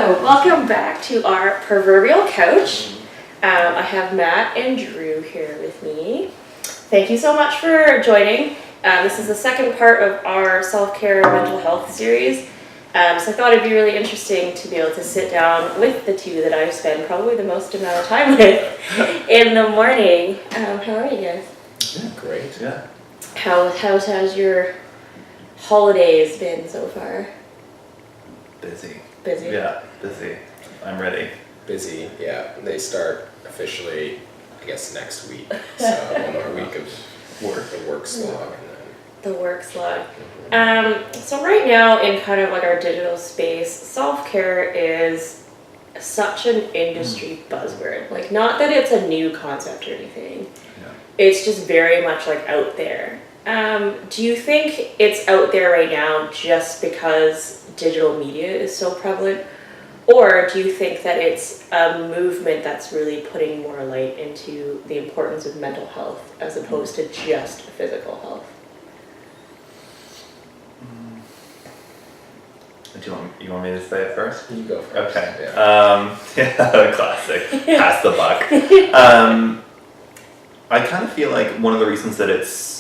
So, welcome back to our proverbial couch. I have Matt and Drew here with me. Thank you so much for joining. This is the second part of our self-care mental health series. So I thought it'd be really interesting to be able to sit down with the two that I spend probably the most amount of time with in the morning. How are you guys? Yeah, great. Yeah. How's your holidays been so far? Busy. Busy? Yeah, busy. I'm ready. Busy, yeah. They start officially, I guess, next week. So one more week of work, the work slog. And then the work slog. So right now in kind of like our digital space, self-care is such an industry buzzword. Like, not that it's a new concept or anything. Yeah. It's just very much like out there. Do you think it's out there right now just because digital media is so prevalent? Or do you think that it's a movement that's really putting more light into the importance of mental health as opposed to just physical health? You want me to say it first? you go first. Okay. Yeah. Classic. Pass the buck. I kind of feel like one of the reasons that it's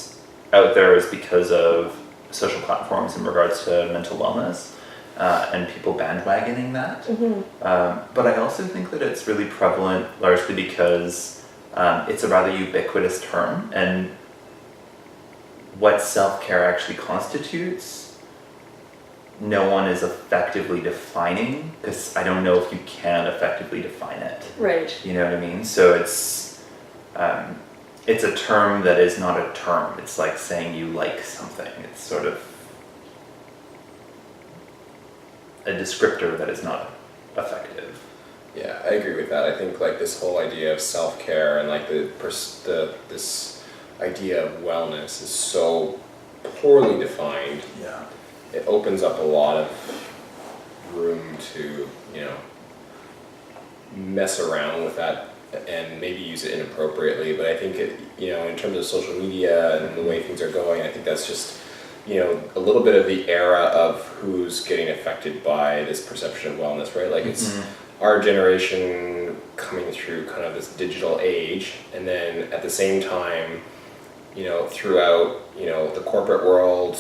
out there is because of social platforms in regards to mental wellness. And people bandwagoning that. Mm-hmm. But I also think that it's really prevalent largely because it's a rather ubiquitous term, and what self-care actually constitutes, no one is effectively defining, because I don't know if you can effectively define it. Right. You know what I mean? So it's a term that is not a term. It's like saying you like something. It's sort of a descriptor that is not effective. Yeah, I agree with that. I think like this whole idea of self-care and like this idea of wellness is so poorly defined. Yeah. It opens up a lot of room to, mess around with that and maybe use it inappropriately. But I think it, in terms of social media and the way things are going, I think that's just a little bit of the era of who's getting affected by this perception of wellness, right? Like it's our generation coming through kind of this digital age, and then at the same time, throughout, the corporate world,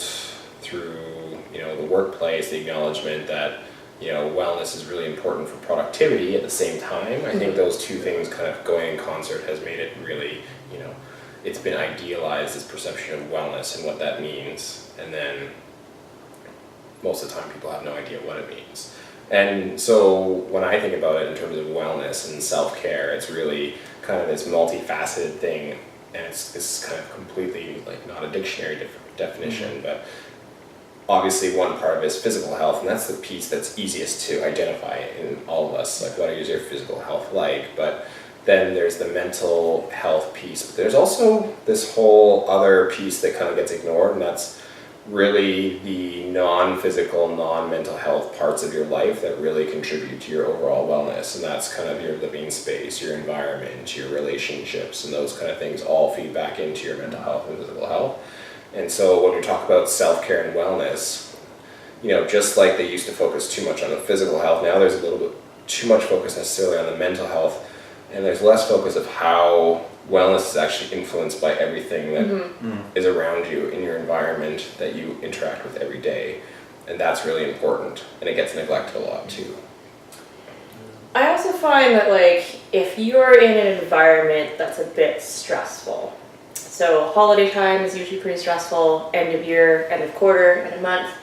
through, the workplace, the acknowledgement that, wellness is really important for productivity at the same time. I think those two things kind of going in concert has made it really, it's been idealized, this perception of wellness and what that means. And then most of the time people have no idea what it means. And so when I think about it in terms of wellness and self-care, it's really kind of this multifaceted thing. And it's kind of completely like not a dictionary definition, but obviously one part of it is physical health, and that's the piece that's easiest to identify in all of us. Like, what is your physical health like? But then there's the mental health piece. But there's also this whole other piece that kind of gets ignored, and that's really the non-physical, non-mental health parts of your life that really contribute to your overall wellness. And that's kind of your living space, your environment, your relationships, and those kind of things all feed back into your mental health and physical health. And so when we talk about self-care and wellness, just like they used to focus too much on the physical health, now there's a little bit too much focus necessarily on the mental health, and there's less focus of how wellness is actually influenced by everything that is around you in your environment that you interact with every day. And that's really important, and it gets neglected a lot too. I also find that, like, if you're in an environment that's a bit stressful, so holiday time is usually pretty stressful, end of year, end of quarter, end of month,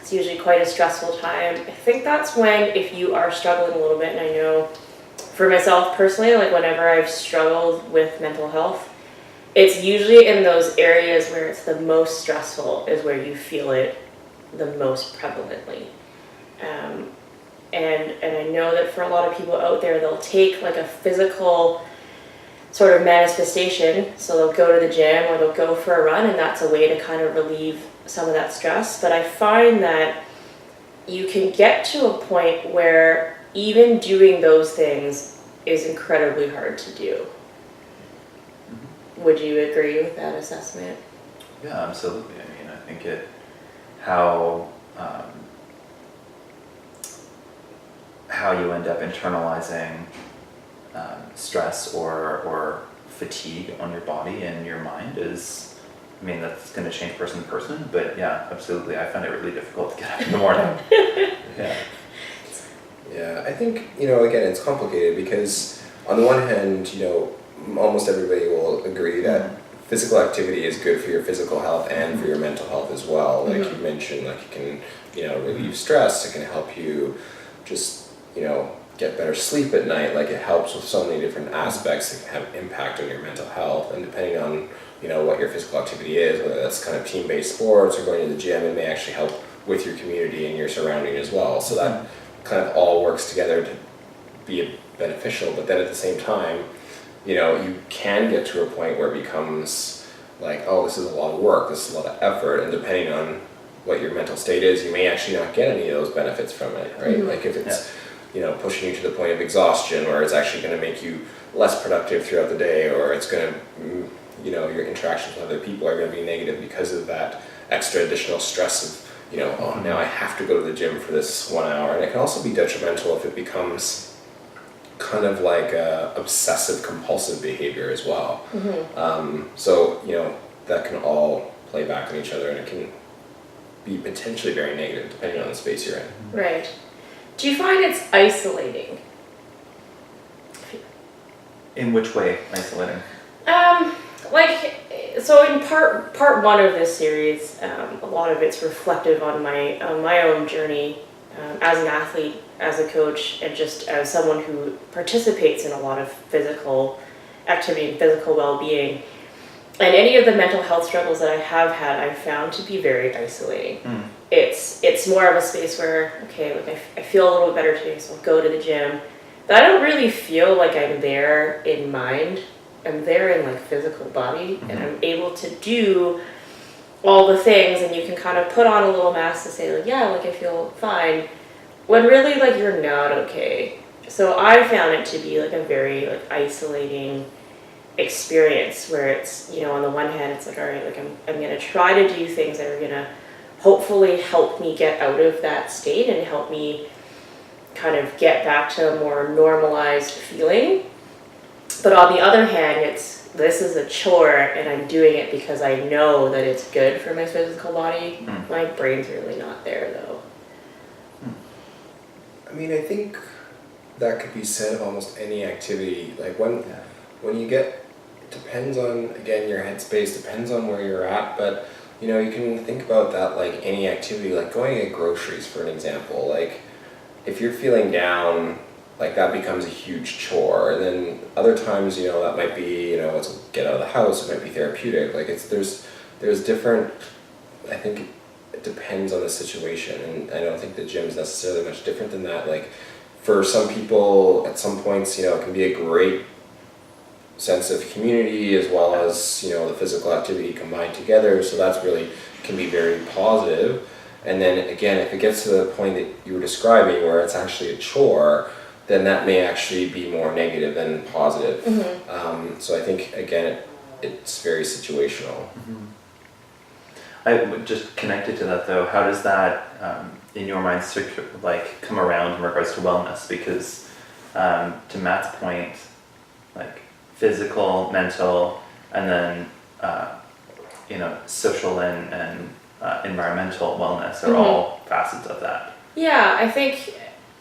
it's usually quite a stressful time. I think that's when, if you are struggling a little bit, and I know for myself personally, like whenever I've struggled with mental health, it's usually in those areas where it's the most stressful is where you feel it the most prevalently. And I know that for a lot of people out there, they'll take like a physical sort of manifestation, so they'll go to the gym or they'll go for a run, and that's a way to kind of relieve some of that stress. But I find that you can get to a point where even doing those things is incredibly hard to do. Would you agree with that assessment? Yeah, absolutely. I mean, I think how how you end up internalizing stress or fatigue on your body and your mind is, I mean, that's going to change person to person, but yeah, absolutely. I find it really difficult to get up in the morning. Yeah. Yeah, I think, again, it's complicated because on the one hand, almost everybody will agree that physical activity is good for your physical health and for your mental health as well. Like you mentioned, like it can, relieve stress, it can help you just, get better sleep at night. Like it helps with so many different aspects that can have impact on your mental health. And depending on, what your physical activity is, whether that's kind of team-based sports or going to the gym, it may actually help with your community and your surrounding as well. So that kind of all works together to be beneficial. But then at the same time, you can get to a point where it becomes like, oh, this is a lot of work, this is a lot of effort, and depending on what your mental state is, you may actually not get any of those benefits from it, right? Like if it's, pushing you to the point of exhaustion, or it's actually going to make you less productive throughout the day, or it's going to, your interactions with other people are going to be negative because of that extra additional stress of, oh, now I have to go to the gym for this 1 hour. And it can also be detrimental if it becomes kind of like obsessive compulsive behavior as well. So, that can all play back on each other, and it can be potentially very negative depending on the space you're in. Right. Do you find it's isolating? In which way isolating? So in part one of this series, a lot of it's reflective on my own journey as an athlete, as a coach, and just as someone who participates in a lot of physical activity and physical well-being. And any of the mental health struggles that I have had, I've found to be very isolating. It's more of a space where, okay, like I feel a little bit better today, so I'll go to the gym. But I don't really feel like I'm there in mind. I'm there in like physical body, and I'm able to do all the things, and you can kind of put on a little mask to say like, yeah, like I feel fine, when really like you're not okay. So I found it to be like a very like isolating experience where it's, on the one hand it's like, all right, like I'm gonna try to do things that are gonna hopefully help me get out of that state and help me kind of get back to a more normalized feeling. But on the other hand, this is a chore, and I'm doing it because I know that it's good for my physical body. My brain's really not there though. I mean, I think that could be said of almost any activity. Like when you get, it depends on, again, your headspace, depends on where you're at, but you can think about that like any activity, like going to get groceries for an example. Like if you're feeling down, like that becomes a huge chore. And then other times, that might be, it's get out of the house, it might be therapeutic. Like there's different, I think it depends on the situation, and I don't think the gym is necessarily much different than that. Like for some people at some points, it can be a great sense of community as well as, the physical activity combined together. So that's really can be very positive. And then again, if it gets to the point that you were describing where it's actually a chore, then that may actually be more negative than positive. So I think, again, it's very situational. I would just connected to that though, how does that, in your mind, come around in regards to wellness? Because to Matt's point, like physical, mental, and then, social and environmental wellness are all facets of that. Yeah, I think,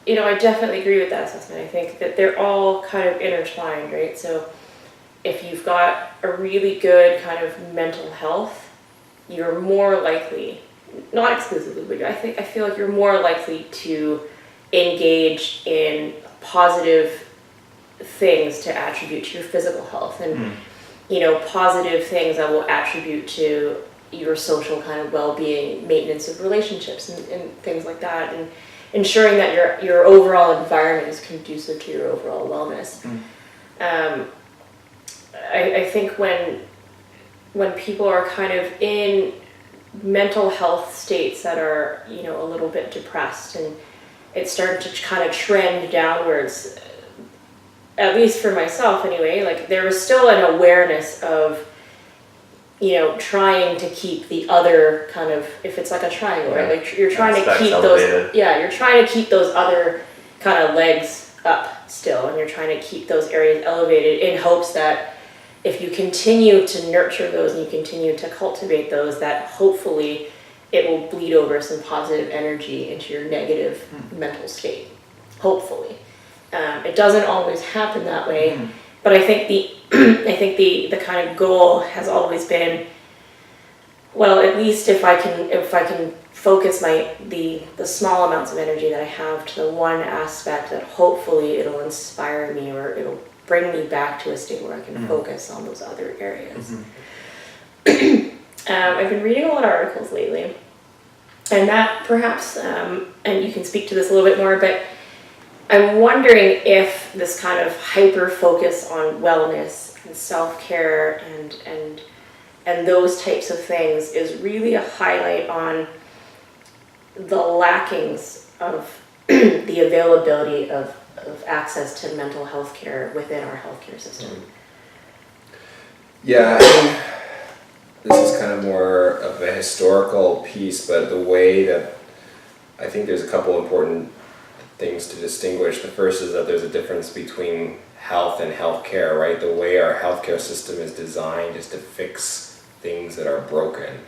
I definitely agree with that assessment. I think that they're all kind of intertwined, right? So if you've got a really good kind of mental health, you're more likely, not exclusively, but I feel like you're more likely to engage in positive things to attribute to your physical health, and positive things that will attribute to your social kind of well-being, maintenance of relationships and things like that, and ensuring that your overall environment is conducive to your overall wellness. I think when people are kind of in mental health states that are, a little bit depressed, and it's starting to kind of trend downwards, at least for myself anyway, like there is still an awareness of, trying to keep the other kind of, if it's like a triangle, right? Like you're trying to keep those, you're trying to keep those other kind of legs up still, and you're trying to keep those areas elevated in hopes that if you continue to nurture those and you continue to cultivate those, that hopefully it will bleed over some positive energy into your negative mental state. Hopefully. It doesn't always happen that way, but I think the kind of goal has always been, well, at least if I can focus the small amounts of energy that I have to the one aspect that hopefully it'll inspire me or it'll bring me back to a state where I can focus on those other areas. I've been reading a lot of articles lately, and that perhaps, and you can speak to this a little bit more, but I'm wondering if this kind of hyper focus on wellness and self-care and those types of things is really a highlight on the lackings of the availability of access to mental health care within our healthcare system. Yeah, I mean, this is kind of more of a historical piece, but the way that I think there's a couple important things to distinguish. The first is that there's a difference between health and healthcare, right? The way our healthcare system is designed is to fix things that are broken.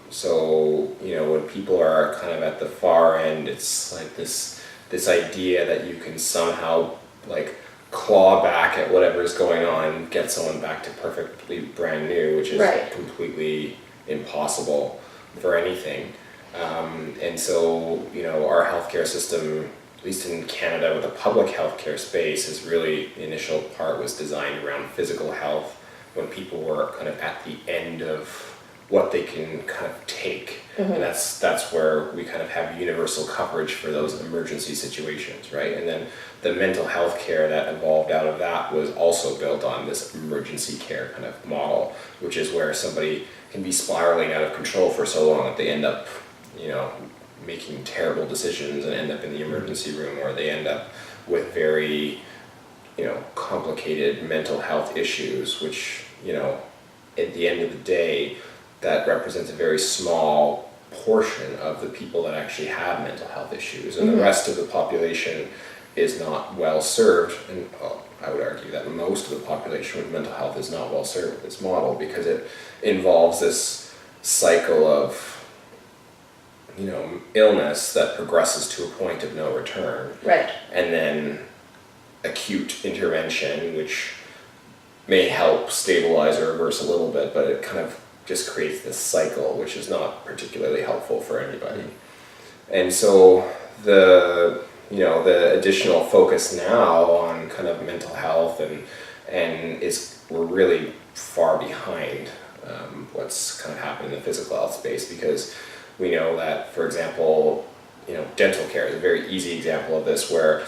So, you know, when people are kind of at the far end, it's like this idea that you can somehow like claw back at whatever's going on and get someone back to perfectly brand new, which is completely impossible for anything. And so, you know, our healthcare system, at least in Canada with the public healthcare space, is really, the initial part was designed around physical health when people were kind of at the end of what they can kind of take. And that's where we kind of have universal coverage for those emergency situations, right? And then the mental health care that evolved out of that was also built on this emergency care kind of model, which is where somebody can be spiraling out of control for so long that they end up, you know, making terrible decisions and end up in the emergency room, or they end up with very, you know, complicated mental health issues, which, you know, at the end of the day, that represents a very small portion of the people that actually have mental health issues, and the rest of the population is not well served. And I would argue that most of the population with mental health is not well served with this model, because it involves this cycle of, you know, illness that progresses to a point of no return, Right. and then acute intervention, which may help stabilize or reverse a little bit, but it kind of just creates this cycle, which is not particularly helpful for anybody. And so the additional focus now on kind of mental health we're really far behind what's kind of happened in the physical health space, because we know that, for example, you know, dental care is a very easy example of this, where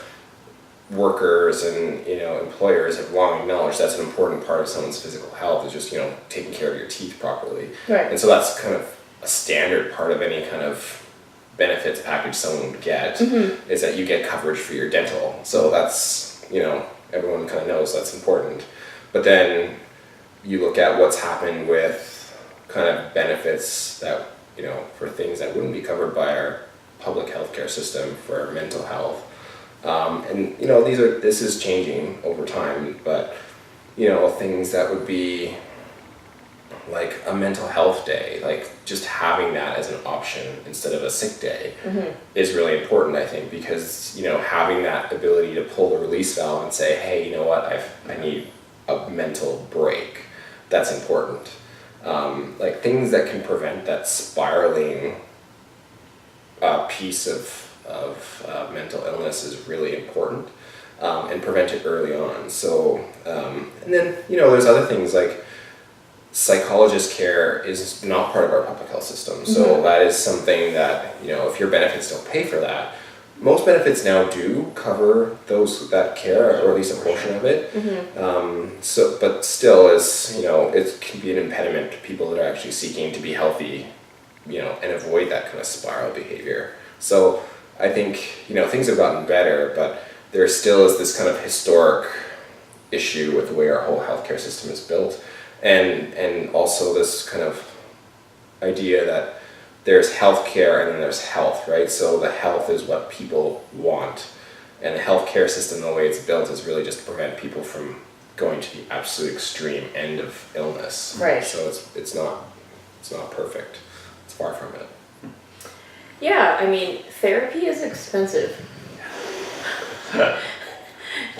workers and, you know, employers have long acknowledged that's an important part of someone's physical health, is just, you know, taking care of your teeth properly. Right. And so that's kind of a standard part of any kind of benefits package someone would get, is that you get coverage for your dental. So that's, you know, everyone kind of knows that's important. But then you look at what's happened with kind of benefits that, you know, for things that wouldn't be covered by our public healthcare system for mental health. And, you know, this is changing over time, but, you know, things that would be like a mental health day, like just having that as an option instead of a sick day is really important, I think, because, you know, having that ability to pull the release valve and say, hey, you know what, I need a mental break, that's important. Like things that can prevent that spiraling piece of mental illness is really important, and prevent it early on. So, and then, you know, there's other things like psychologist care is not part of our public health system. So that is something that, you know, if your benefits don't pay for that, most benefits now do cover that care, or at least a portion of it. So, but still, is, you know, it can be an impediment to people that are actually seeking to be healthy, you know, and avoid that kind of spiral behavior. So I think, you know, things have gotten better, but there still is this kind of historic issue with the way our whole healthcare system is built, and also this kind of idea that there's healthcare and then there's health, right? So the health is what people want, And the healthcare system, the way it's built, is really just to prevent people from going to the absolute extreme end of illness. Right. So it's not perfect. It's far from it. Yeah, I mean, therapy is expensive.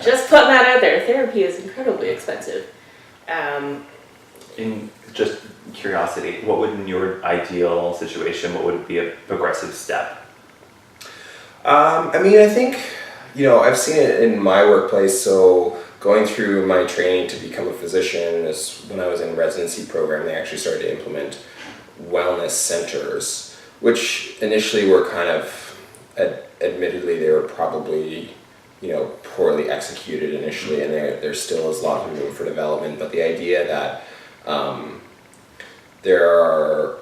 Just putting that out there, therapy is incredibly expensive. In just curiosity, what would, in your ideal situation, what would be a progressive step? I mean, I think, I've seen it in my workplace. So going through my training to become a physician is when I was in residency program, they actually started to implement wellness centers, which initially were kind of, admittedly, they were probably, poorly executed initially, and there still is a lot of room for development. But the idea that there are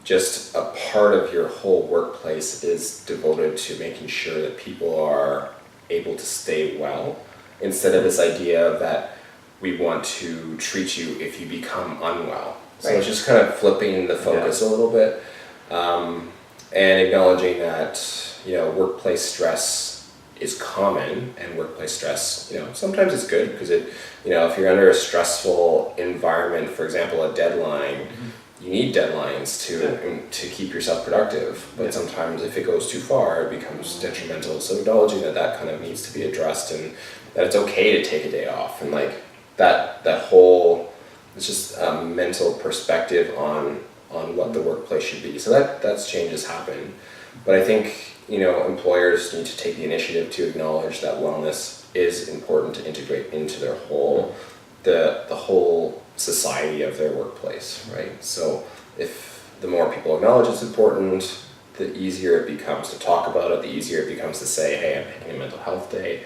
just a part of your whole workplace is devoted to making sure that people are able to stay well, instead of this idea that we want to treat you if you become unwell. So it's just kind of flipping the focus a little bit, and acknowledging that workplace stress is common, and workplace stress sometimes it's good because it if you're under a stressful environment, for example a deadline, you need deadlines to keep yourself productive, but sometimes if it goes too far it becomes detrimental. So acknowledging that kind of needs to be addressed, and that it's okay to take a day off, and like that whole, it's just a mental perspective on what the workplace should be. So that's changes happen, but I think employers need to take the initiative to acknowledge that wellness is important to integrate into their whole the whole society of their workplace, right? So if the more people acknowledge it's important, the easier it becomes to talk about it, the easier it becomes to say, hey, I'm taking a mental health day.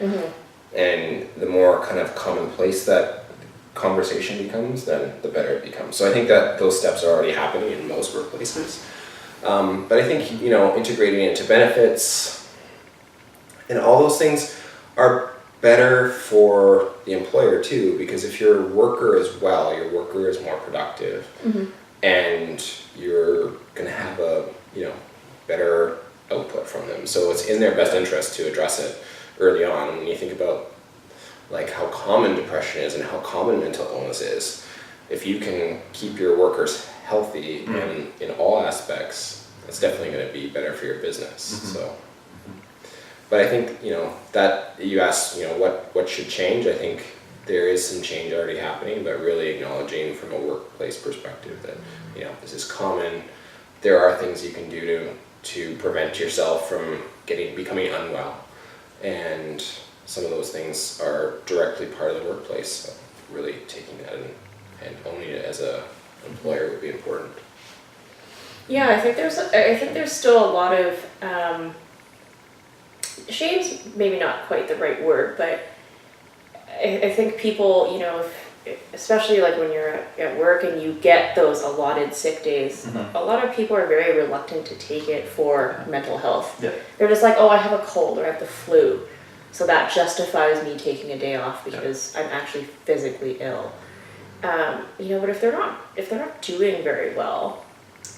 And the more kind of commonplace that conversation becomes, then the better it becomes. So I think that those steps are already happening in most workplaces. But I think, integrating it into benefits and all those things are better for the employer too, because if your worker is well, your worker is more productive, and you're going to have a, better output from them. So it's in their best interest to address it early on. And when you think about like how common depression is and how common mental illness is, if you can keep your workers healthy in all aspects, it's definitely going to be better for your business. So, but I think that you asked what should change. I think there is some change already happening, but really acknowledging from a workplace perspective that this is common. There are things you can do to prevent yourself from becoming unwell, and some of those things are directly part of the workplace. So really taking that and owning it as a employer would be important. Yeah, I think there's still a lot of shame's maybe not quite the right word, but I think people, especially like when you're at work and you get those allotted sick days, a lot of people are very reluctant to take it for mental health. They're just like, oh, I have a cold or I have the flu, so that justifies me taking a day off because I'm actually physically ill. But if they're not doing very well,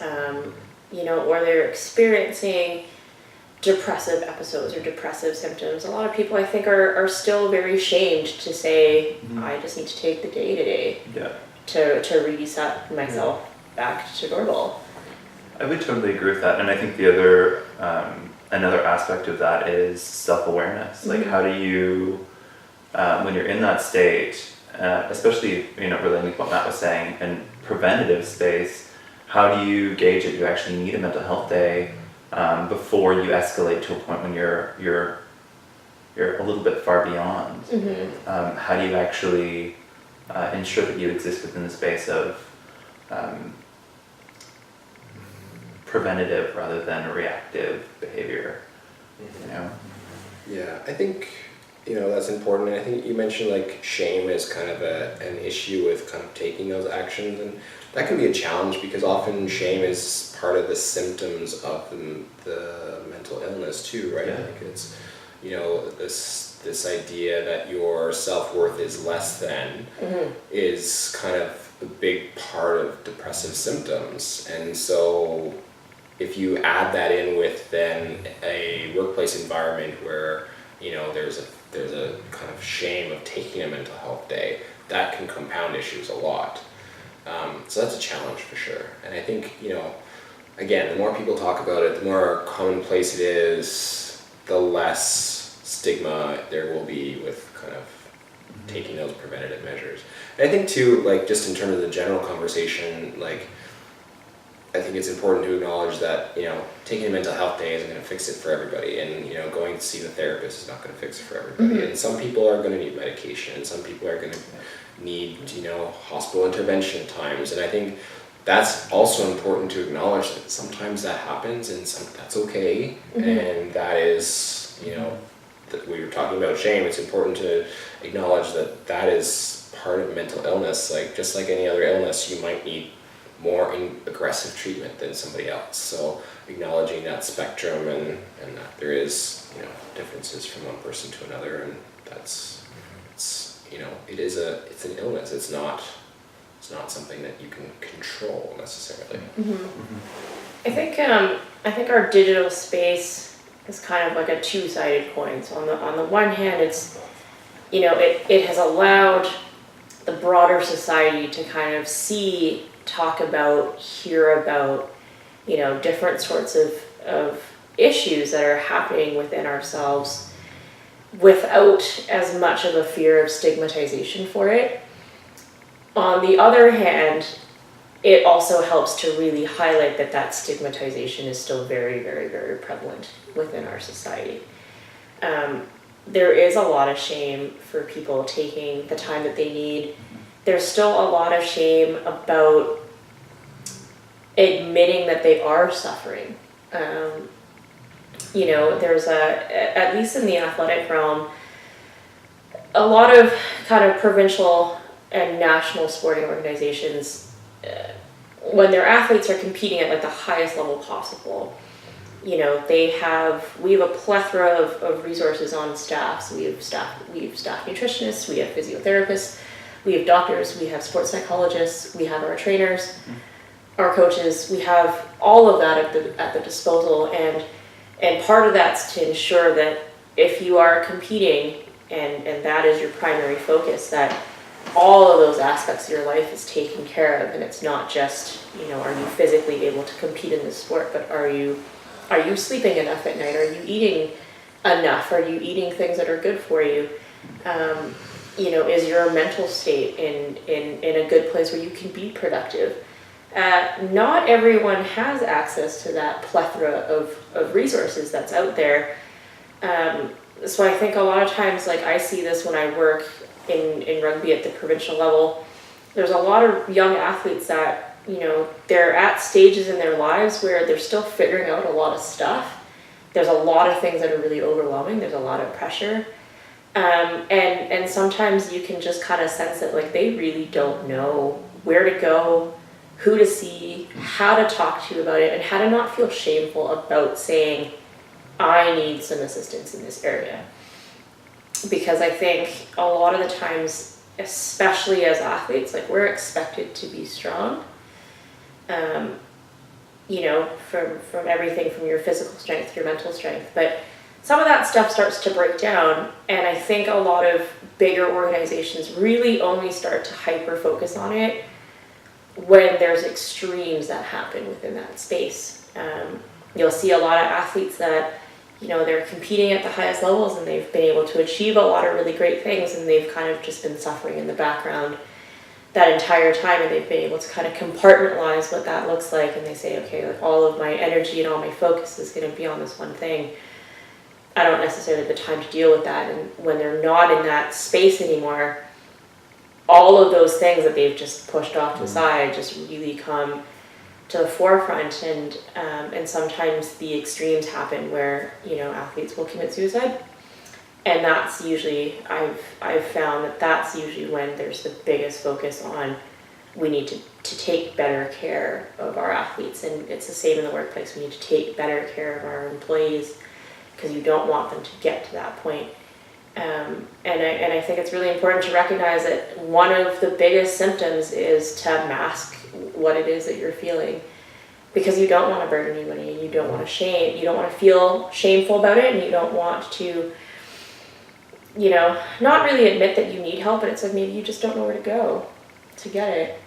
or they're experiencing depressive episodes or depressive symptoms, a lot of people I think are still very shamed to say, I just need to take the day today to reset myself back to normal. I would totally agree with that, and I think the other another aspect of that is self-awareness. Like, how do you, when you're in that state, especially relating to what Matt was saying, in preventative space, how do you gauge that you actually need a mental health day before you escalate to a point when you're a little bit far beyond? How do you actually ensure that you exist within the space of preventative rather than reactive behavior? Yeah, I think that's important. And I think you mentioned like shame is kind of an issue with kind of taking those actions, and that can be a challenge because often shame is part of the symptoms of the mental illness too, right? Like it's this idea that your self-worth is less than is kind of a big part of depressive symptoms. And so if you add that in with then a workplace environment where there's a kind of shame of taking a mental health day that can compound issues a lot. So that's a challenge for sure. And I think, again, the more people talk about it, the more commonplace it is, the less stigma there will be with kind of taking those preventative measures. And I think too, like just in terms of the general conversation, like I think it's important to acknowledge that, taking a mental health day isn't going to fix it for everybody, and, going to see the therapist is not going to fix it for everybody. Mm-hmm. And some people are going to need medication, and some people are going to need, hospital intervention at times. And I think that's also important to acknowledge that sometimes that happens, and that's okay. Mm-hmm. And that is, that we were talking about shame, it's important to acknowledge that that is part of mental illness. Like, just like any other illness, you might need more aggressive treatment than somebody else. So acknowledging that spectrum and that there is, differences from one person to another, and it's an illness. It's not something that you can control necessarily. I think our digital space is kind of like a two-sided coin. So on the one hand, it's, it has allowed the broader society to kind of talk about, hear about, different sorts of issues that are happening within ourselves without as much of a fear of stigmatization for it. On the other hand, it also helps to really highlight that stigmatization is still very, very, very prevalent within our society. There is a lot of shame for people taking the time that they need. There's still a lot of shame about admitting that they are suffering. There's at least in the athletic realm, a lot of kind of provincial and national sporting organizations, when their athletes are competing at like the highest level possible, we have a plethora of resources on staff. So we have staff nutritionists, we have physiotherapists, we have doctors, we have sports psychologists, we have our trainers, our coaches. We have all of that at the disposal, and part of that's to ensure that if you are competing and that is your primary focus, that all of those aspects of your life is taken care of, and it's not just, are you physically able to compete in this sport, but are you sleeping enough at night? Are you eating enough? Are you eating things that are good for you? Is your mental state in a good place where you can be productive? Not everyone has access to that plethora of resources that's out there. So I think a lot of times, like I see this when I work in rugby at the provincial level, there's a lot of young athletes that, they're at stages in their lives where they're still figuring out a lot of stuff. There's a lot of things that are really overwhelming. There's a lot of pressure. And sometimes you can just kind of sense that like they really don't know where to go, who to see, how to talk to you about it, and how to not feel shameful about saying, I need some assistance in this area. Because I think a lot of the times, especially as athletes, like we're expected to be strong. From everything from your physical strength to your mental strength. But some of that stuff starts to break down, and I think a lot of bigger organizations really only start to hyper focus on it when there's extremes that happen within that space. You'll see a lot of athletes that, they're competing at the highest levels and they've been able to achieve a lot of really great things, and they've kind of just been suffering in the background that entire time, and they've been able to kind of compartmentalize what that looks like, and they say, okay, like all of my energy and all my focus is going to be on this one thing. I don't necessarily have the time to deal with that, and when they're not in that space anymore, all of those things that they've just pushed off to the side just really come to the forefront, and sometimes the extremes happen where athletes will commit suicide, and that's usually I've found that's usually when there's the biggest focus on we need to take better care of our athletes, and it's the same in the workplace. We need to take better care of our employees because you don't want them to get to that point. And I think it's really important to recognize that one of the biggest symptoms is to mask what it is that you're feeling, because you don't want to burden anybody, and you don't want to feel shameful about it, and you don't want to you know, not really admit that you need help, but it's like maybe you just don't know where to go to get it.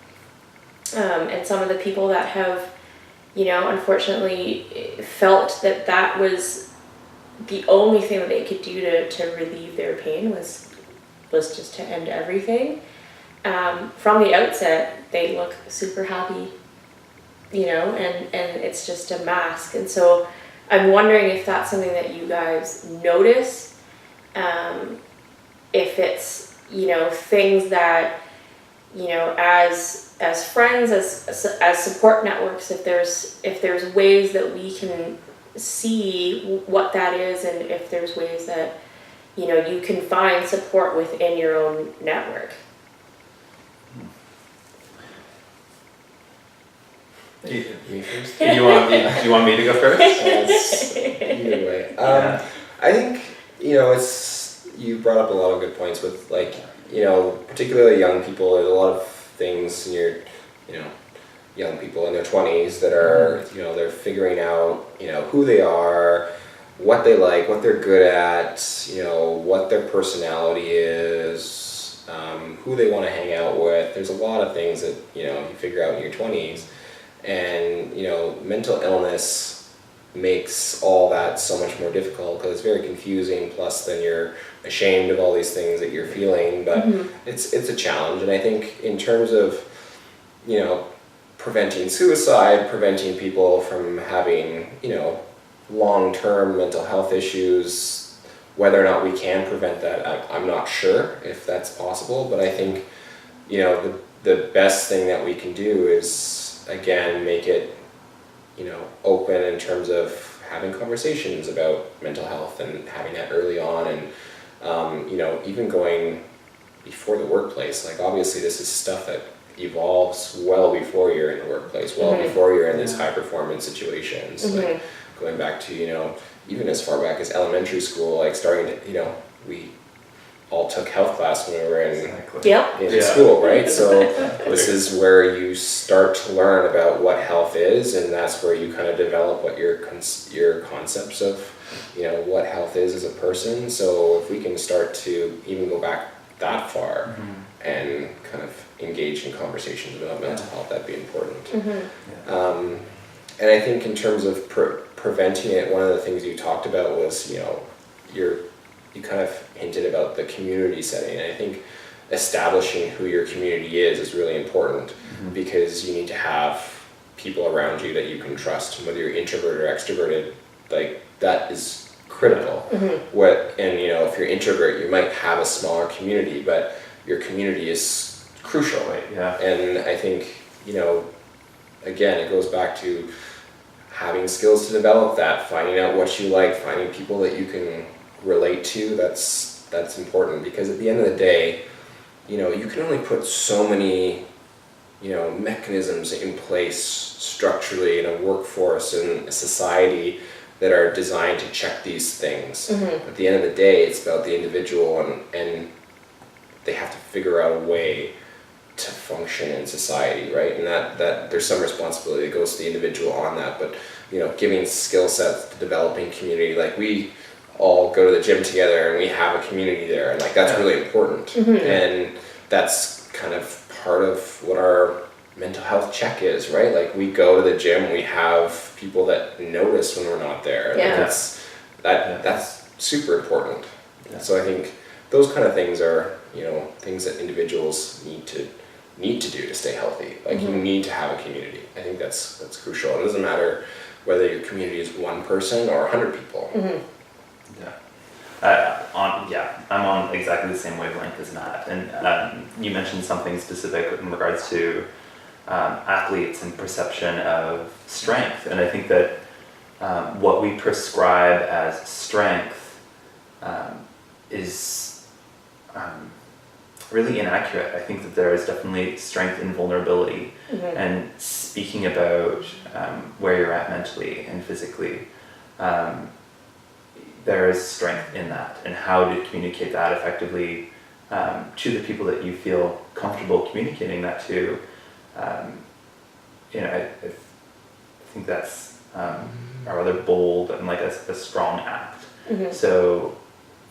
And some of the people that have, you know, unfortunately felt that that was the only thing that they could do to relieve their pain was just to end everything. From the outset, they look super happy, you know, and it's just a mask. And so I'm wondering if that's something that you guys notice, if it's, you know, things that, you know, as friends, as support networks, if there's ways that we can see what that is, and if there's ways that, you know, you can find support within your own network. Me first? Do you want me to go first? Either way. I think, you know, you brought up a lot of good points with, like, you know, particularly young people. There's a lot of things in your, you know, young people in their 20s that are, you know, they're figuring out, you know, who they are, what they like, what they're good at, you know, what their personality is, who they want to hang out with. There's a lot of things that, you know, you figure out in your 20s. And, you know, mental illness makes all that so much more difficult because it's very confusing, plus then you're ashamed of all these things that you're feeling, but it's a challenge. And I think in terms of, you know, preventing suicide, preventing people from having, you know, long-term mental health issues, whether or not we can prevent that, I'm not sure if that's possible, but I think, you know, the best thing that we can do is, again, make it, you know, open in terms of having conversations about mental health and having that early on, and you know, even going before the workplace. Like, obviously this is stuff that evolves well before you're in the workplace, well before you're in these high performance situations. Like, going back to, you know, even as far back as elementary school, like starting to, you know, we all took health class when we were in school, right? So this is where you start to learn about what health is, and that's where you kind of develop what your concepts of, you know, what health is as a person. So if we can start to even go back that far and kind of engage in conversations about mental health, that'd be important. And I think in terms of preventing it, one of the things you talked about was, you know, you kind of hinted about the community setting. And I think establishing who your community is really important, because you need to have people around you that you can trust, whether you're introverted or extroverted. Like, that is critical. And, you know, if you're introvert, you might have a smaller community, but your community is crucial. And I think, you know, again, it goes back to having skills to develop that, finding out what you like, finding people that you can relate to. That's important, because at the end of the day, you know, you can only put so many, you know, mechanisms in place structurally in a workforce and a society that are designed to check these things. At the end of the day, it's about the individual, and they have to figure out a way to function in society, right? And that there's some responsibility that goes to the individual on that, but, you know, giving skill sets to developing community. Like, we all go to the gym together and we have a community there, and like, that's really important. And that's kind of part of what our mental health check is, right? Like, we go to the gym, we have people that notice when we're not there. Like, that's super important. So I think those kind of things are, you know, things that individuals need to do to stay healthy. Like, you need to have a community. I think that's crucial. It doesn't matter whether your community is one person or 100 people. I'm on exactly the same wavelength as Matt. And you mentioned something specific in regards to athletes and perception of strength. And I think that what we prescribe as strength is really inaccurate. I think that there is definitely strength in vulnerability, and speaking about where you're at mentally and physically. There is strength in that, and how to communicate that effectively to the people that you feel comfortable communicating that to. You know, I think that's a rather bold and like a strong act. So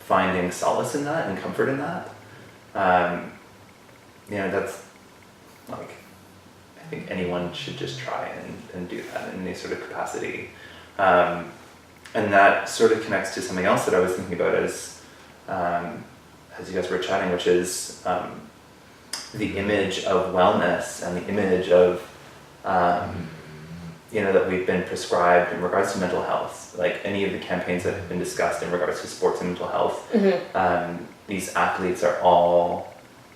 finding solace in that and comfort in that. That's like, I think anyone should just try and do that in any sort of capacity. And that sort of connects to something else that I was thinking about as you guys were chatting, which is the image of wellness and the image of that we've been prescribed in regards to mental health. Like any of the campaigns that have been discussed in regards to sports and mental health, these athletes are all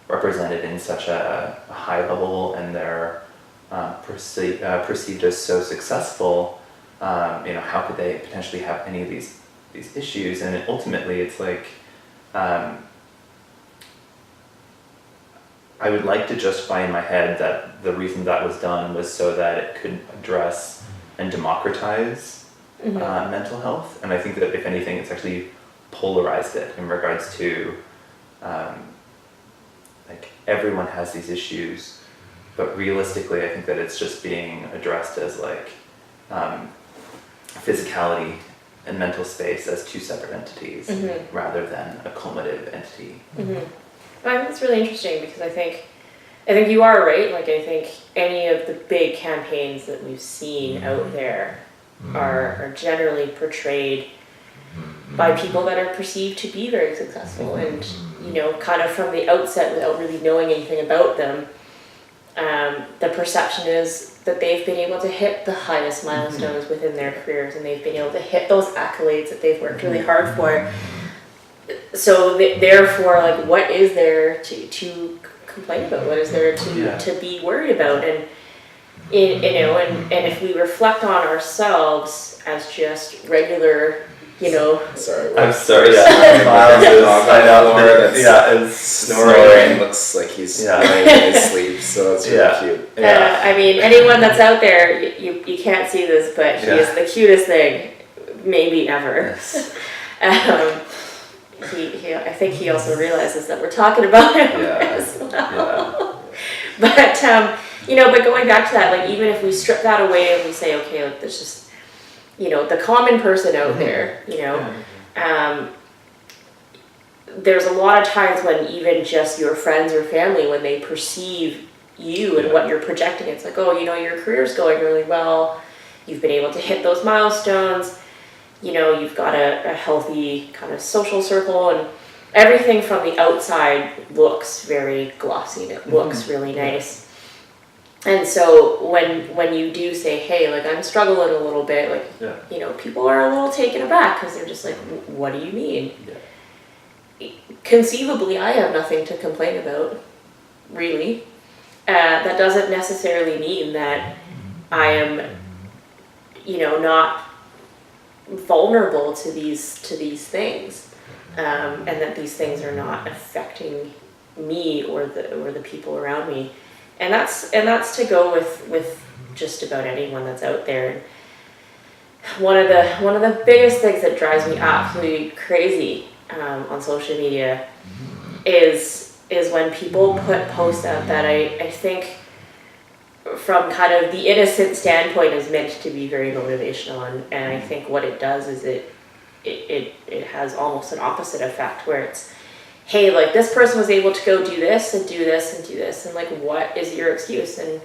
represented in such a high level, and they're perceived as so successful. How could they potentially have any of these issues? And ultimately, it's like, I would like to justify in my head that the reason that was done was so that it could address and democratize mental health. And I think that if anything, it's actually polarized it in regards to like everyone has these issues, but realistically, I think that it's just being addressed as like physicality and mental space as two separate entities rather than a cumulative entity. I think it's really interesting because I think you are right. Like, I think any of the big campaigns that we've seen out there are generally portrayed by people that are perceived to be very successful, and kind of from the outset, without really knowing anything about them, the perception is that they've been able to hit the highest milestones within their careers, and they've been able to hit those accolades that they've worked really hard for. So therefore, like, what is there to complain about? What is there to be worried about? And and if we reflect on ourselves as just regular, Sorry. I'm sorry. Yeah, Miles is I know. It's snoring. Looks like he's laying in his sleep, so it's really cute. I mean, anyone that's out there, you can't see this, but he is the cutest thing, maybe ever. Yes. I think he also realizes that we're talking about him as well. But but going back to that, like, even if we strip that away and we say, okay, like, there's just the common person out there, there's a lot of times when even just your friends or family, when they perceive you and what you're projecting, it's like, oh, your career's going really well, you've been able to hit those milestones, you've got a healthy kind of social circle, and everything from the outside looks very glossy and it looks really nice. And so when you do say, hey, like, I'm struggling a little bit, like, people are a little taken aback because they're just like, what do you mean? Conceivably, I have nothing to complain about, really. That doesn't necessarily mean that I am, not vulnerable to these things, and that these things are not affecting me or the people around me. And that's to go with just about anyone that's out there. One of the biggest things that drives me absolutely crazy on social media is when people put posts out that I think, from kind of the innocent standpoint, is meant to be very motivational, and I think what it does is it has almost an opposite effect, where it's, hey, like, this person was able to go do this and do this and do this, and like, what is your excuse? And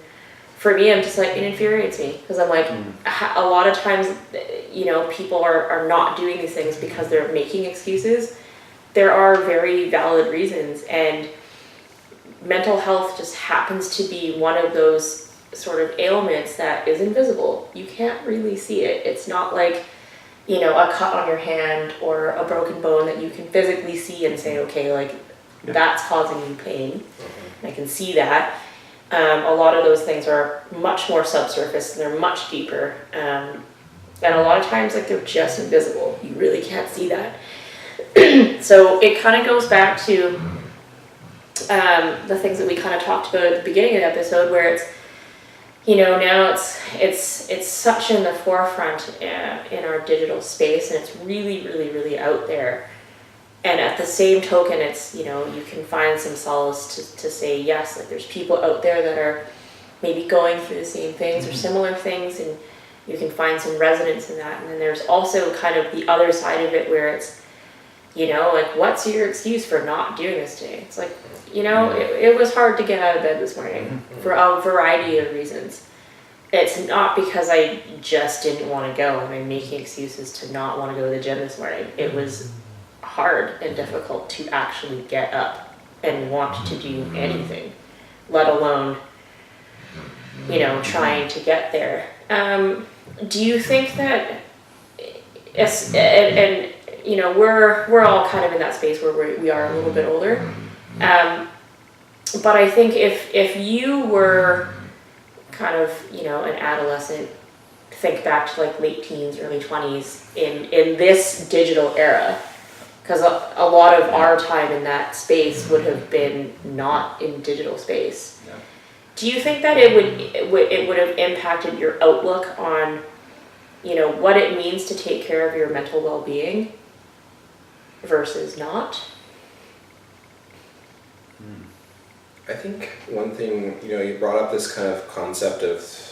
for me, I'm just like, it infuriates me, because I'm like, a lot of times, people are not doing these things because they're making excuses. There are very valid reasons, and mental health just happens to be one of those sort of ailments that is invisible. You can't really see it. It's not like, a cut on your hand or a broken bone that you can physically see and say, okay, like, that's causing you pain. I can see that. A lot of those things are much more subsurface, and they're much deeper. And a lot of times, like, they're just invisible. You really can't see that. So it kind of goes back to the things that we kind of talked about at the beginning of the episode, where it's, now it's such in the forefront in our digital space, and it's really, really, really out there. And at the same token, it's, you can find some solace to say, yes, like, there's people out there that are maybe going through the same things or similar things, and you can find some resonance in that. And then there's also kind of the other side of it, where it's, you know, like, what's your excuse for not doing this today? It's like, you know, it was hard to get out of bed this morning for a variety of reasons. It's not because I just didn't want to go and I'm making excuses to not want to go to the gym this morning. It was hard and difficult to actually get up and want to do anything, let alone, you know, trying to get there. Do you think that, and you know, we're all kind of in that space where we are a little bit older, but I think if you were kind of, you know, an adolescent, think back to like late teens, early 20s in this digital era, because a lot of our time in that space would have been not in digital space. Yeah. Do you think that it would have impacted your outlook on, you know, what it means to take care of your mental well-being versus not? I think one thing, you know, you brought up this kind of concept of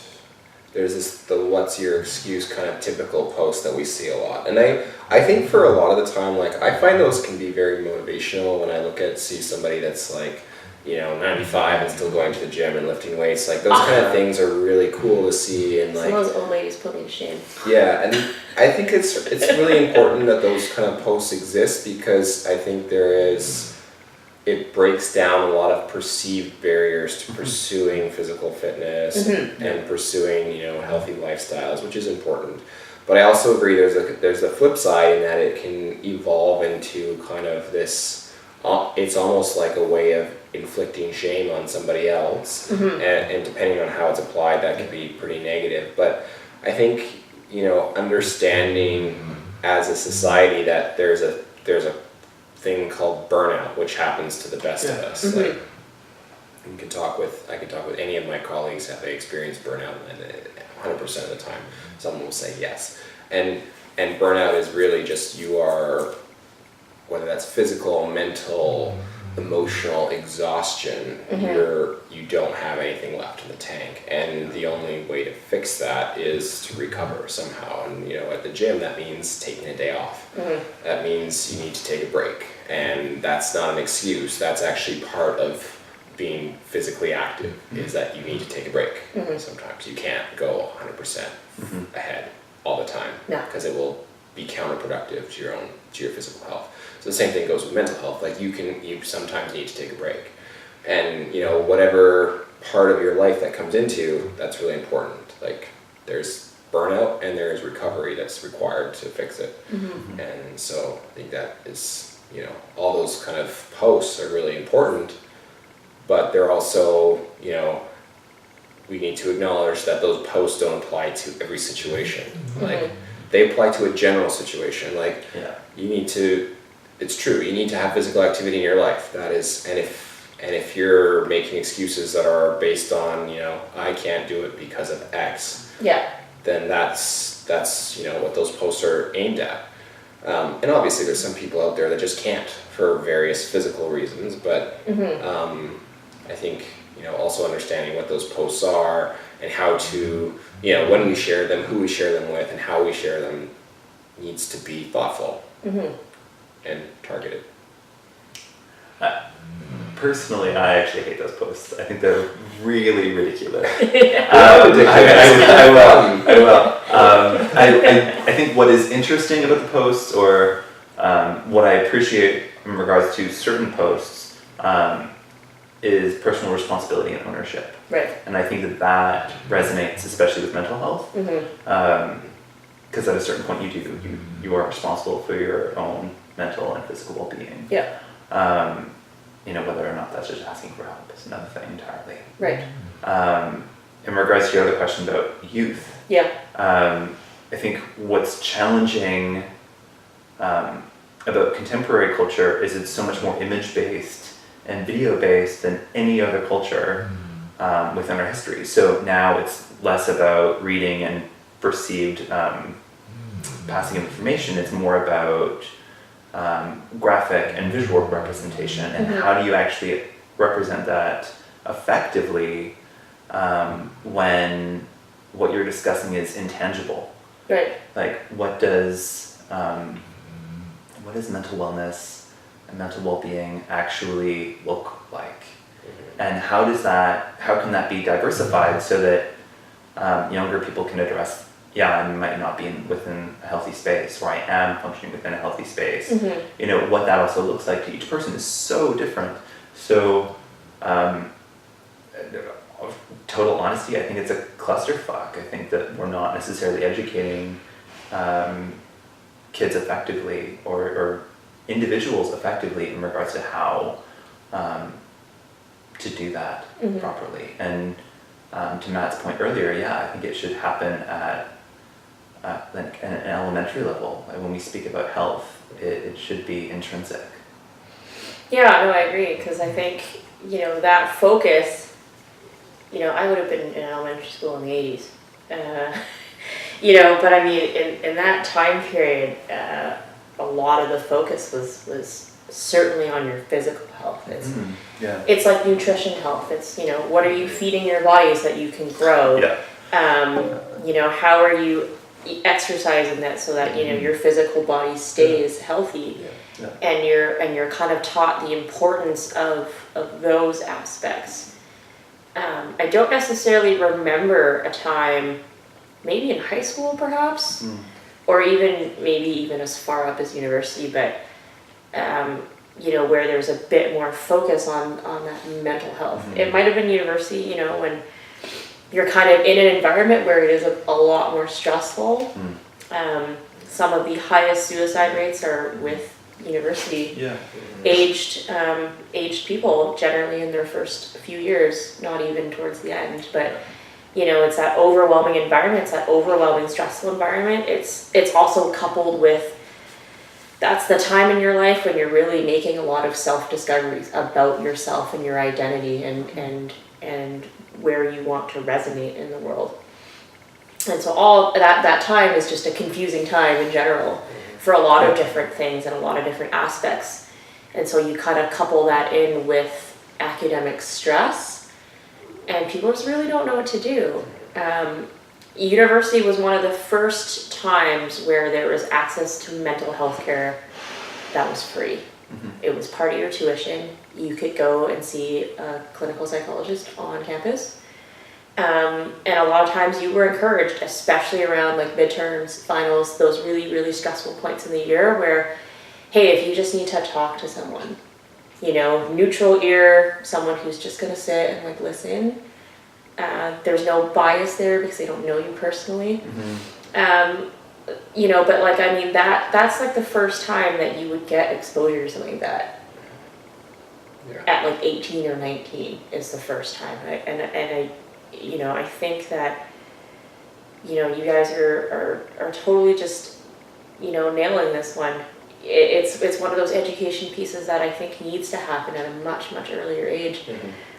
there's the what's your excuse kind of typical post that we see a lot. And I think for a lot of the time, like, I find those can be very motivational when I see somebody that's like, you know, 95 and still going to the gym and lifting weights. Like, those kind of things are really cool to see. And like, some of those old ladies put me to shame. Yeah, and I think it's really important that those kind of posts exist, because I think it breaks down a lot of perceived barriers to pursuing physical fitness and pursuing, you know, healthy lifestyles, which is important. But I also agree there's a flip side in that it can evolve into kind of this, it's almost like a way of inflicting shame on somebody else, and depending on how it's applied, that can be pretty negative. But I think, you know, understanding as a society that there's a thing called burnout, which happens to the best of us. Like, I could talk with any of my colleagues, have they experienced burnout, and 100% of the time someone will say yes. And burnout is really just, you are, whether that's physical, mental, emotional exhaustion, you don't have anything left in the tank, and the only way to fix that is to recover somehow. And, you know, at the gym, that means taking a day off. That means you need to take a break, and that's not an excuse. That's actually part of being physically active, is that you need to take a break. Sometimes you can't go 100% ahead all the time, because it will be counterproductive to your physical health. So the same thing goes with mental health. Like, you sometimes need to take a break, and, you know, whatever part of your life that comes into, that's really important. Like, there's burnout and there's recovery that's required to fix it. And so I think that is, you know, all those kind of posts are really important, but they're also, you know, we need to acknowledge that those posts don't apply to every situation. Like, they apply to a general situation. Like, you need to, it's true, you need to have physical activity in your life. That is, and if you're making excuses that are based on, you know, I can't do it because of X, then that's, you know, what those posts are aimed at. And obviously there's some people out there that just can't for various physical reasons, but I think, you know, also understanding what those posts are and how to, you know, when we share them, who we share them with, and how we share them needs to be thoughtful and targeted. Personally, I actually hate those posts. I think they're really ridiculous. I think what is interesting about the posts, or what I appreciate in regards to certain posts, is personal responsibility and ownership. Right. And I think that resonates, especially with mental health. Because at a certain point you are responsible for your own mental and physical well-being. You know, whether or not that's just asking for help is another thing entirely. Right. In regards to your other question about youth, I think what's challenging about contemporary culture is it's so much more image-based and video-based than any other culture within our history. So now it's less about reading and perceived passing of information. It's more about graphic and visual representation, and how do you actually represent that effectively when what you're discussing is intangible. Right. Like, what does what does mental wellness and mental well-being actually look like? And how can that be diversified so that younger people can address, I might not be within a healthy space, or I am functioning within a healthy space. What that also looks like to each person is so different. So, total honesty, I think it's a clusterfuck. I think that we're not necessarily educating kids effectively or individuals effectively in regards to how to do that properly. And to Matt's point earlier, I think it should happen at like an elementary level. When we speak about health, it should be intrinsic. Yeah, no, I agree, because I think, that focus, I would have been in elementary school in the 80s, but I mean, in that time period, a lot of the focus was certainly on your physical health. It's like nutrition health. It's, what are you feeding your body so that you can grow? How are you exercising that so that, your physical body stays healthy? And you're kind of taught the importance of those aspects. I don't necessarily remember a time, maybe in high school perhaps, or even as far up as university, but where there's a bit more focus on that mental health. It might have been university, when you're kind of in an environment where it is a lot more stressful. Some of the highest suicide rates are with university aged people, generally in their first few years, not even towards the end. But it's that overwhelming environment, it's that overwhelming stressful environment. It's also coupled with, that's the time in your life when you're really making a lot of self-discoveries about yourself and your identity and where you want to resonate in the world. And so all that time is just a confusing time in general for a lot of different things and a lot of different aspects. And so you kind of couple that in with academic stress, and people just really don't know what to do. University was one of the first times where there was access to mental health care that was free. It was part of your tuition. You could go and see a clinical psychologist on campus. And a lot of times you were encouraged, especially around like midterms, finals, those really, really stressful points in the year where, hey, if you just need to talk to someone, neutral ear, someone who's just going to sit and like listen. There's no bias there because they don't know you personally. But like, I mean, that's like the first time that you would get exposure to something like that. At like 18 or 19 is the first time. I think that, you guys are totally just, nailing this one. It's one of those education pieces that I think needs to happen at a much, much earlier age,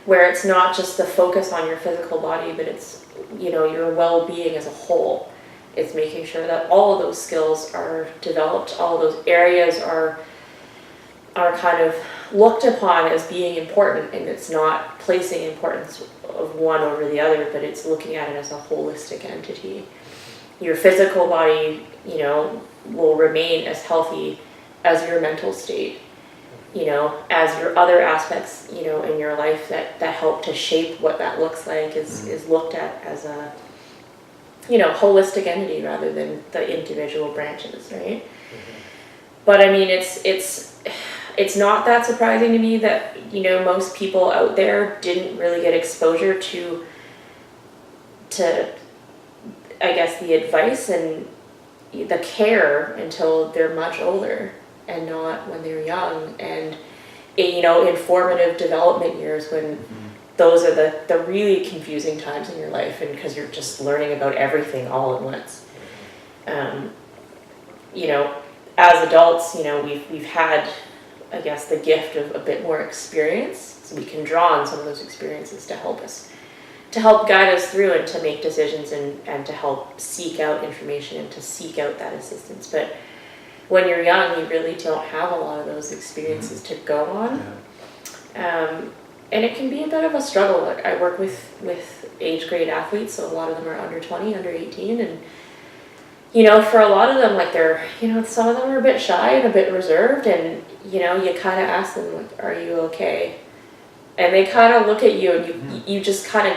where it's not just the focus on your physical body, but it's, your well-being as a whole. It's making sure that all of those skills are developed, all of those areas are kind of looked upon as being important, and it's not placing importance of one over the other, but it's looking at it as a holistic entity. Your physical body, will remain as healthy as your mental state, as your other aspects, in your life that help to shape what that looks like is looked at as a, holistic entity rather than the individual branches, right? But I mean, it's not that surprising to me that, most people out there didn't really get exposure to I guess the advice and the care until they're much older and not when they're young, and in formative development years when those are the really confusing times in your life, and because you're just learning about everything all at once. As adults, we've had, I guess, the gift of a bit more experience, so we can draw on some of those experiences to help guide us through and to make decisions and to help seek out information and to seek out that assistance. But when you're young, you really don't have a lot of those experiences to go on. And it can be a bit of a struggle. Like, I work with age grade athletes, so a lot of them are under 20, under 18, and for a lot of them, like they're, some of them are a bit shy and a bit reserved, and, you kind of ask them, like, are you okay? And they kind of look at you, and you just kind of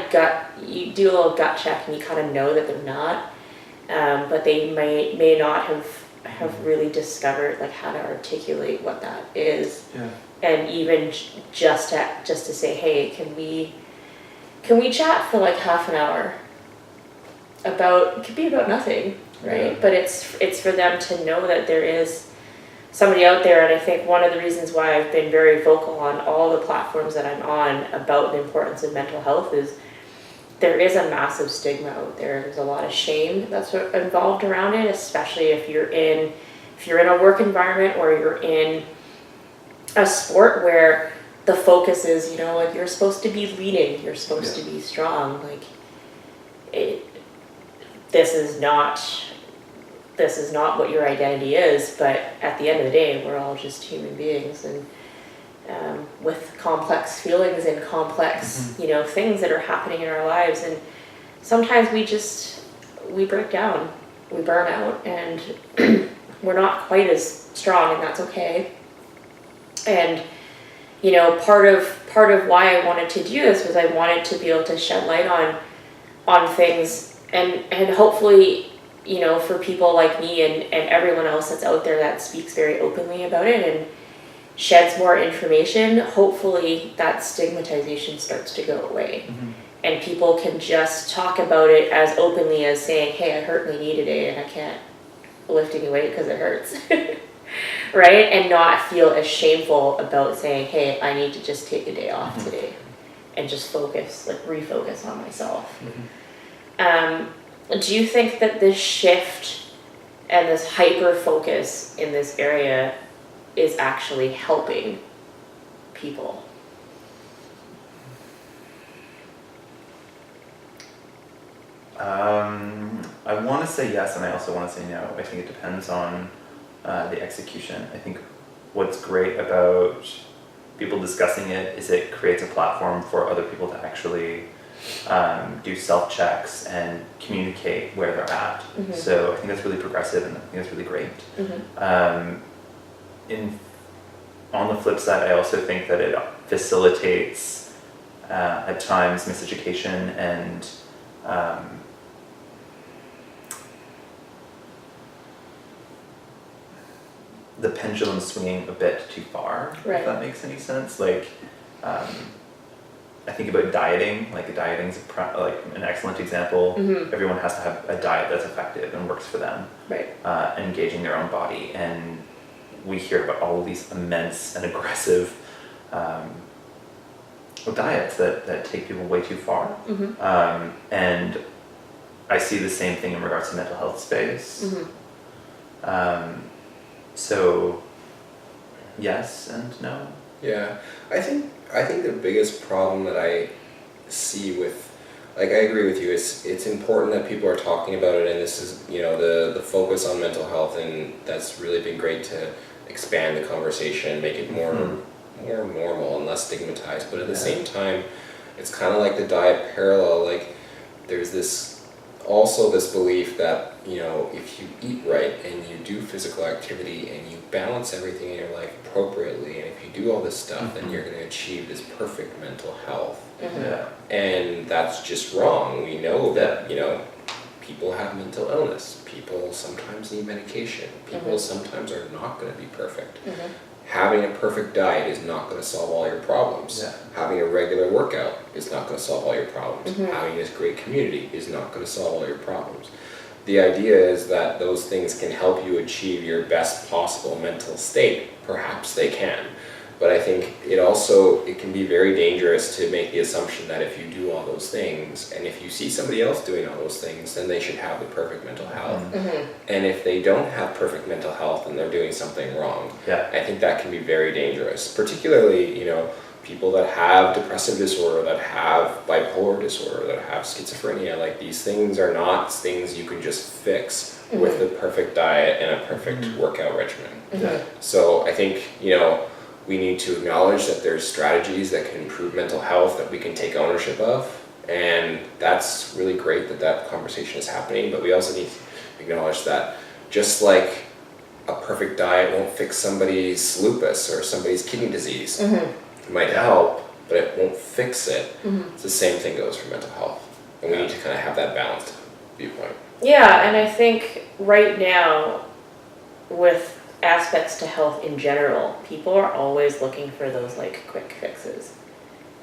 you do a little gut check, and you kind of know that they're not, but they may not have really discovered, like, how to articulate what that is. Yeah. And even just to say, hey, can we chat for like half an hour it could be about nothing, right? Yeah. But it's for them to know that there is somebody out there. And I think one of the reasons why I've been very vocal on all the platforms that I'm on about the importance of mental health is there is a massive stigma out there. There's a lot of shame that's involved around it, especially if you're in a work environment or you're in a sport where the focus is, like you're supposed to be leading, you're supposed to be strong. Like this is not what your identity is. But at the end of the day, we're all just human beings, and with complex feelings and complex, things that are happening in our lives. And sometimes we break down, we burn out, and we're not quite as strong, and that's okay. And part of why I wanted to do this was I wanted to be able to shed light on things, and hopefully, for people like me and everyone else that's out there that speaks very openly about it and sheds more information, hopefully that stigmatization starts to go away. And people can just talk about it as openly as saying, hey, I hurt my knee today and I can't lift any weight because it hurts. Right? And not feel as shameful about saying, hey, I need to just take a day off today and just refocus on myself. Do you think that this shift and this hyper focus in this area is actually helping people? I want to say yes, and I also want to say no. I think it depends on the execution. I think what's great about people discussing it is it creates a platform for other people to actually do self-checks and communicate where they're at. So I think that's really progressive, and I think that's really great. On the flip side, I also think that it facilitates at times miseducation and the pendulum swinging a bit too far, Right. if that makes any sense. Like, I think about dieting. Like, dieting's an excellent example. Everyone has to have a diet that's effective and works for them. Right. Engaging their own body, and we hear about all of these immense and aggressive diets that take people way too far. And I see the same thing in regards to mental health space. So, yes and no. Yeah, I think the biggest problem that I see with, like, I agree with you. It's important that people are talking about it, and this is, the focus on mental health, and that's really been great to expand the conversation, make it more normal and less stigmatized. But at the same time, it's kind of like the diet parallel. Like, there's this belief that, if you eat right and you do physical activity and you balance everything in your life appropriately, and if you do all this stuff, then you're going to achieve this perfect mental health. And that's just wrong. We know that, people have mental illness. People sometimes need medication. People sometimes are not going to be perfect. Having a perfect diet is not going to solve all your problems. Having a regular workout is not going to solve all your problems. Having this great community is not going to solve all your problems. The idea is that those things can help you achieve your best possible mental state. Perhaps they can. But I think it can be very dangerous to make the assumption that if you do all those things, and if you see somebody else doing all those things, then they should have the perfect mental health. And if they don't have perfect mental health and they're doing something wrong, I think that can be very dangerous. Particularly, people that have depressive disorder, that have bipolar disorder, that have schizophrenia. Like, these things are not things you can just fix with the perfect diet and a perfect workout regimen. So I think, we need to acknowledge that there's strategies that can improve mental health that we can take ownership of, and that's really great that conversation is happening. But we also need acknowledge that just like a perfect diet won't fix somebody's lupus or somebody's kidney disease. It might help, but it won't fix it. It's the same thing goes for mental health. And we need to kind of have that balanced viewpoint. Yeah, and I think right now, with aspects to health in general, people are always looking for those like quick fixes.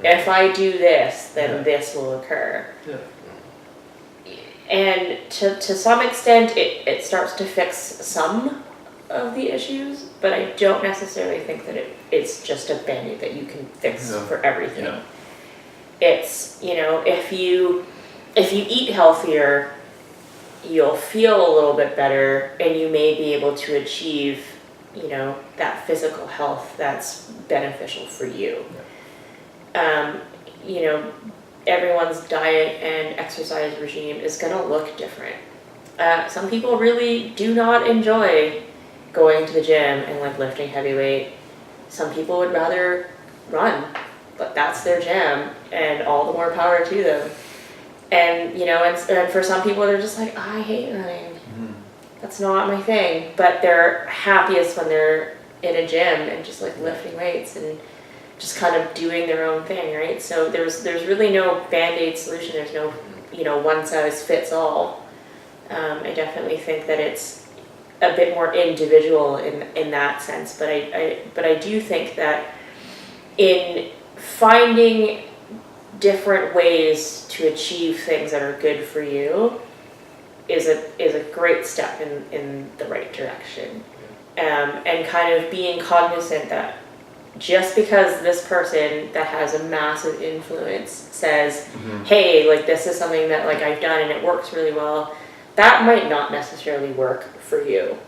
If I do this, then this will occur. And to some extent, it starts to fix some of the issues, but I don't necessarily think that it's just a band-aid that you can fix for everything. Yeah. It's, you know, if you eat healthier, you'll feel a little bit better, and you may be able to achieve, you know, that physical health that's beneficial for you. You know, everyone's diet and exercise regime is going to look different. Some people really do not enjoy going to the gym and like lifting heavy weight. Some people would rather run, but that's their jam, and all the more power to them. And, you know, and for some people, they're just like, I hate running. That's not my thing. But they're happiest when they're in a gym and just like lifting weights and just kind of doing their own thing, right? So there's really no band-aid solution. There's no, you know, one size fits all. I definitely think that it's a bit more individual in that sense. But I do think that in finding different ways to achieve things that are good for you is a great step in the right direction. And kind of being cognizant that just because this person that has a massive influence says, hey, like this is something that like I've done and it works really well, that might not necessarily work for you.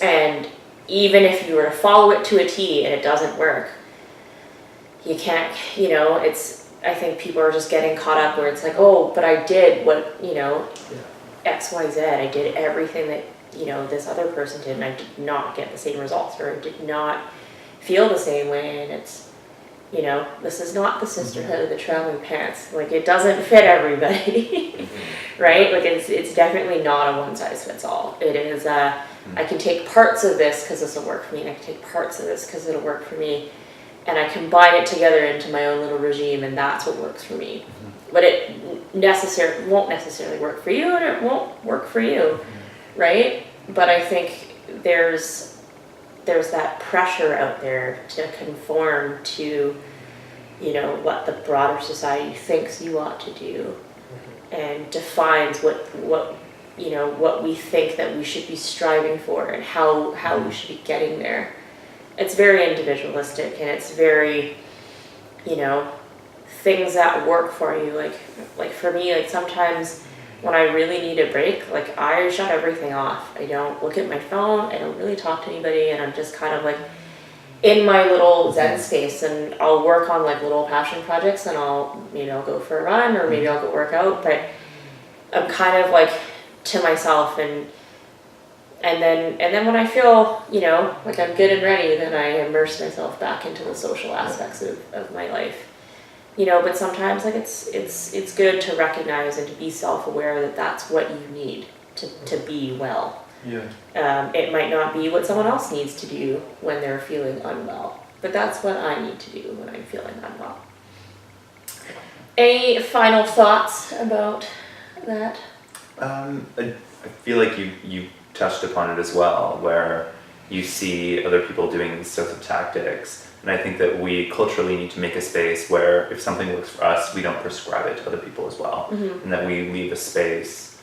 And even if you were to follow it to a T and it doesn't work, you can't, you know, I think people are just getting caught up where it's like, oh, but I did what, you know, X, Y, Z. I did everything that, you know, this other person did, and I did not get the same results, or I did not feel the same way. And it's, you know, this is not the sisterhood of the traveling pants. Like, it doesn't fit everybody, right? Like, it's definitely not a one size fits all. It is, I can take parts of this because this will work for me, and I can take parts of this because it'll work for me, and I combine it together into my own little regime, and that's what works for me. But it won't necessarily work for you, and it won't work for you, right? But I think there's that pressure out there to conform to, you know, what the broader society thinks you ought to do, and defines what you know, what we think that we should be striving for, and how we should be getting there. It's very individualistic, and it's very, you know, things that work for you. Like for me, like sometimes when I really need a break, like I shut everything off. I don't look at my phone. I don't really talk to anybody, and I'm just kind of like in my little Zen space, and I'll work on like little passion projects, and I'll, you know, go for a run, or maybe I'll go work out, but I'm kind of like to myself, and then when I feel, you know, like I'm good and ready, then I immerse myself back into the social aspects of my life. You know, but sometimes like it's good to recognize and to be self-aware that that's what you need to be well. Yeah. It might not be what someone else needs to do when they're feeling unwell, but that's what I need to do when I'm feeling unwell. Any final thoughts about that? I feel like you touched upon it as well, where you see other people doing these sorts of tactics. And I think that we culturally need to make a space where if something works for us, we don't prescribe it to other people as well. And that we leave a space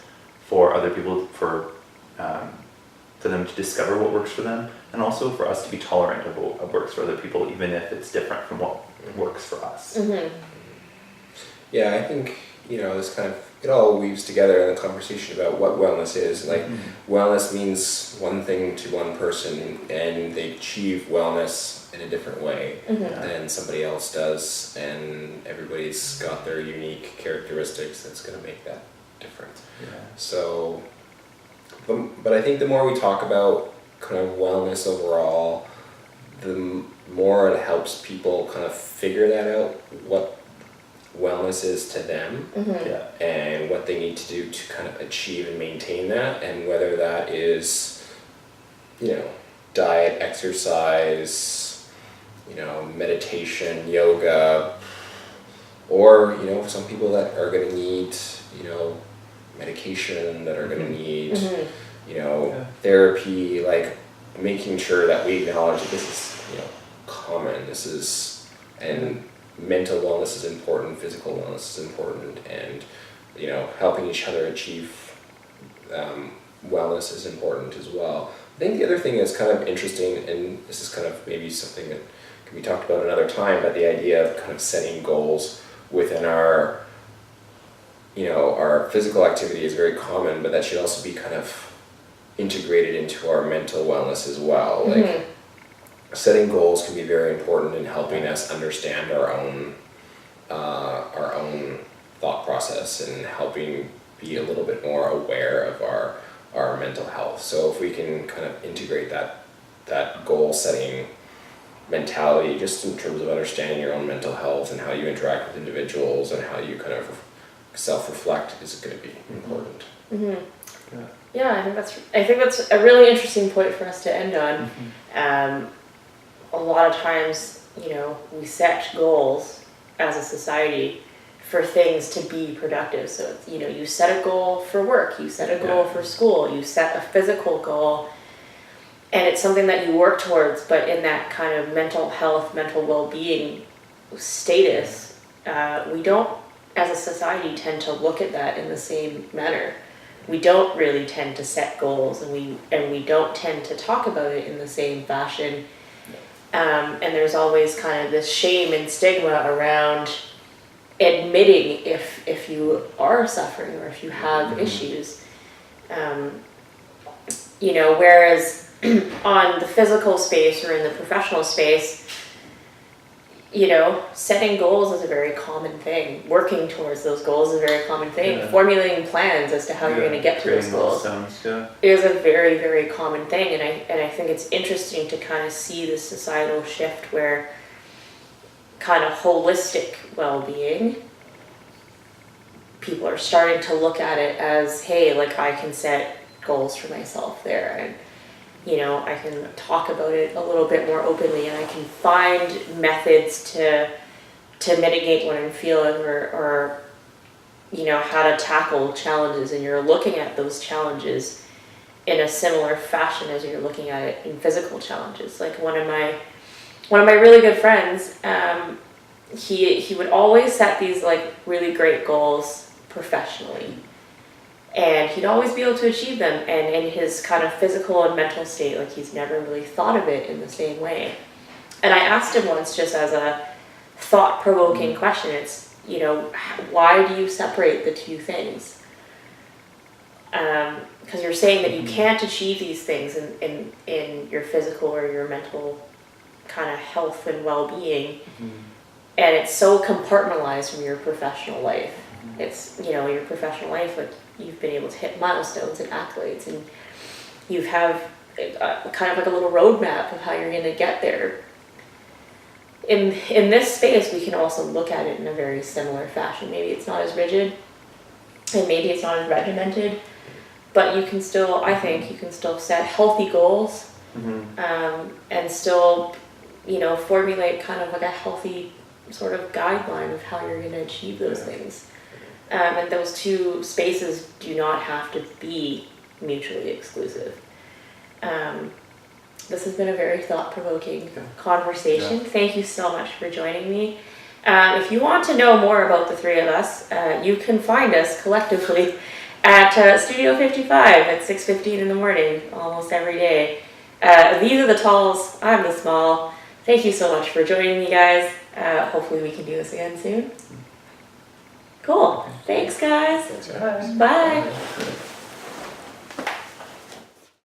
for other people, for them to discover what works for them, and also for us to be tolerant of what works for other people, even if it's different from what works for us. Yeah, I think, you know, this kind of, it all weaves together in the conversation about what wellness is. Like, wellness means one thing to one person, and they achieve wellness in a different way than somebody else does, and everybody's got their unique characteristics that's going to make that difference. So, but I think the more we talk about kind of wellness overall, the more it helps people kind of figure that out, wellness is to them Yeah. and what they need to do to kind of achieve and maintain that, and whether that is, you know, diet, exercise, you know, meditation, yoga, or, you know, some people that are going to need, you know, medication, that are going to need, you know, Yeah. therapy, like making sure that we acknowledge that this is, you know, common, this is, and mental wellness is important, physical wellness is important, and, you know, helping each other achieve wellness is important as well. I think the other thing that's kind of interesting, and this is kind of maybe something that can be talked about another time, but the idea of kind of setting goals within our, you know, our physical activity is very common, but that should also be kind of integrated into our mental wellness as well. Like, setting goals can be very important in helping us understand our own thought process and helping be a little bit more aware of our mental health. So if we can kind of integrate that goal setting mentality just in terms of understanding your own mental health and how you interact with individuals and how you kind of self-reflect is going to be important. Yeah, I think that's a really interesting point for us to end on. A lot of times, you know, we set goals as a society for things to be productive. So, you know, you set a goal for work, you set a goal for school, you set a physical goal, and it's something that you work towards, but in that kind of mental health, mental well-being status, we don't, as a society, tend to look at that in the same manner. We don't really tend to set goals, and we don't tend to talk about it in the same fashion. And there's always kind of this shame and stigma around admitting if you are suffering or if you have issues. You know, whereas on the physical space or in the professional space, you know, setting goals is a very common thing. Working towards those goals is a very common thing. Yeah. Formulating plans as to how you're going to get to those goals is a very, very common thing. And I think it's interesting to kind of see this societal shift where kind of holistic well-being, people are starting to look at it as, hey, like I can set goals for myself there, and you know, I can talk about it a little bit more openly, and I can find methods to mitigate what I'm feeling, or you know, how to tackle challenges, and you're looking at those challenges in a similar fashion as you're looking at it in physical challenges. Like one of my really good friends, he would always set these like really great goals professionally, and he'd always be able to achieve them, and in his kind of physical and mental state, like he's never really thought of it in the same way. And I asked him once, just as a thought-provoking question, it's, you know, why do you separate the two things? Because you're saying that you can't achieve these things in your physical or your mental kind of health and well-being, and it's so compartmentalized from your professional life. It's, you know, your professional life, like you've been able to hit milestones and accolades, and you have kind of like a little roadmap of how you're going to get there. In this space, we can also look at it in a very similar fashion. Maybe it's not as rigid, and maybe it's not as regimented, but you can still, I think, you can still set healthy goals, and still, you know, formulate kind of like a healthy sort of guideline of how you're going to achieve those things. And those two spaces do not have to be mutually exclusive. This has been a very thought-provoking conversation. Thank you so much for joining me. If you want to know more about the three of us, you can find us collectively at Studio 55 at 6:15 in the morning, almost every day. These are the talls, I'm the small. Thank you so much for joining me, guys. Hopefully we can do this again soon. Cool. Thanks, guys. Thanks, guys. Bye.